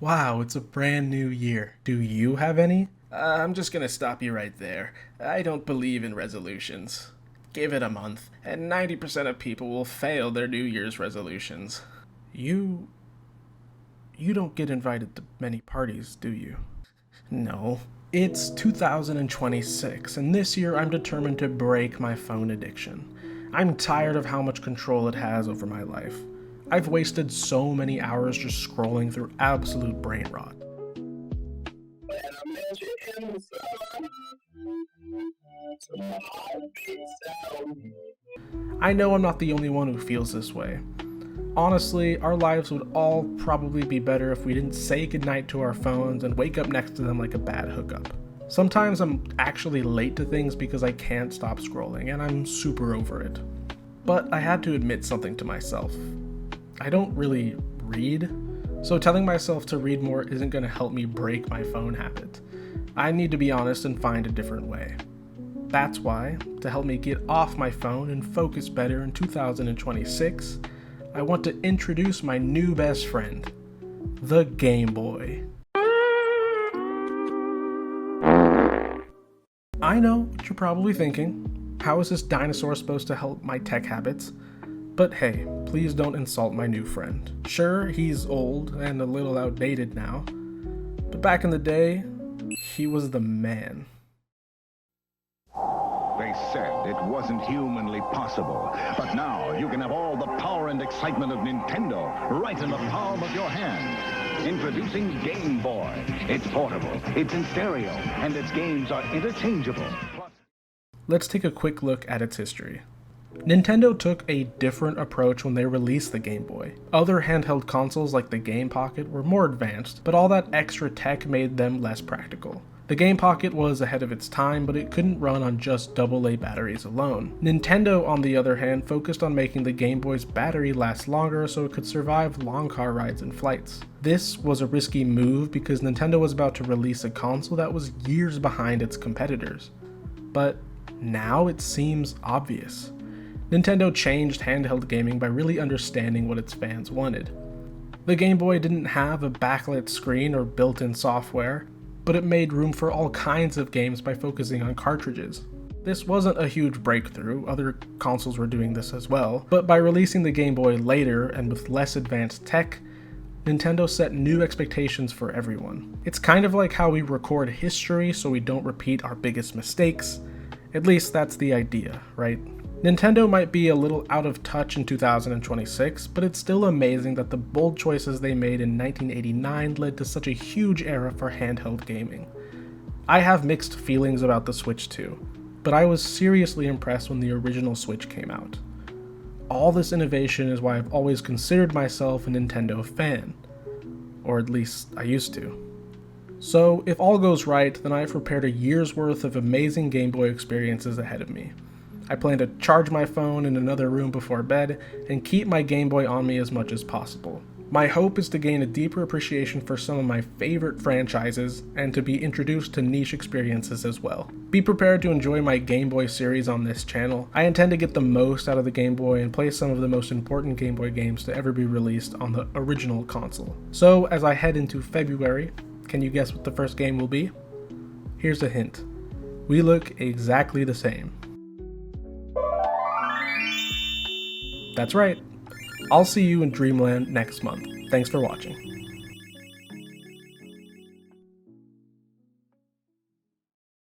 Wow, it's a brand new year. Do you have any? I'm just gonna stop you right there. I don't believe in resolutions. Give it a month, and 90% of people will fail their New Year's resolutions. You. You don't get invited to many parties, do you? No. It's 2026, and this year I'm determined to break my phone addiction. I'm tired of how much control it has over my life. I've wasted so many hours just scrolling through absolute brain rot. I know I'm not the only one who feels this way. Honestly, our lives would all probably be better if we didn't say goodnight to our phones and wake up next to them like a bad hookup. Sometimes I'm actually late to things because I can't stop scrolling, and I'm super over it. But I had to admit something to myself. I don't really read, so telling myself to read more isn't going to help me break my phone habit. I need to be honest and find a different way. That's why, to help me get off my phone and focus better in 2026, I want to introduce my new best friend, the Gameboy. I know what you're probably thinking. How is this dinosaur supposed to help my tech habits? But hey, please don't insult my new friend. Sure, he's old and a little outdated now, but back in the day, he was the man. They said it wasn't humanly possible, but now you can have all the power and excitement of Nintendo right in the palm of your hand. Introducing Game Boy. It's portable, it's in stereo, and its games are interchangeable. Let's take a quick look at its history. Nintendo took a different approach when they released the Game Boy. Other handheld consoles like the Game Pocket were more advanced, but all that extra tech made them less practical. The Game Pocket was ahead of its time, but it couldn't run on just AA batteries alone. Nintendo, on the other hand, focused on making the Game Boy's battery last longer so it could survive long car rides and flights. This was a risky move because Nintendo was about to release a console that was years behind its competitors. But now it seems obvious. Nintendo changed handheld gaming by really understanding what its fans wanted. The Game Boy didn't have a backlit screen or built-in software, but it made room for all kinds of games by focusing on cartridges. This wasn't a huge breakthrough, other consoles were doing this as well, but by releasing the Game Boy later and with less advanced tech, Nintendo set new expectations for everyone. It's kind of like how we record history so we don't repeat our biggest mistakes. At least that's the idea, right? Nintendo might be a little out of touch in 2026, but it's still amazing that the bold choices they made in 1989 led to such a huge era for handheld gaming. I have mixed feelings about the Switch too, but I was seriously impressed when the original Switch came out. All this innovation is why I've always considered myself a Nintendo fan, or at least I used to. So if all goes right, then I've prepared a year's worth of amazing Game Boy experiences ahead of me. I plan to charge my phone in another room before bed and keep my Game Boy on me as much as possible. My hope is to gain a deeper appreciation for some of my favorite franchises and to be introduced to niche experiences as well. Be prepared to enjoy my Game Boy series on this channel. I intend to get the most out of the Game Boy and play some of the most important Game Boy games to ever be released on the original console. So as I head into February, can you guess what the first game will be? Here's a hint. We look exactly the same. That's right. I'll see you in Dreamland next month. Thanks for watching.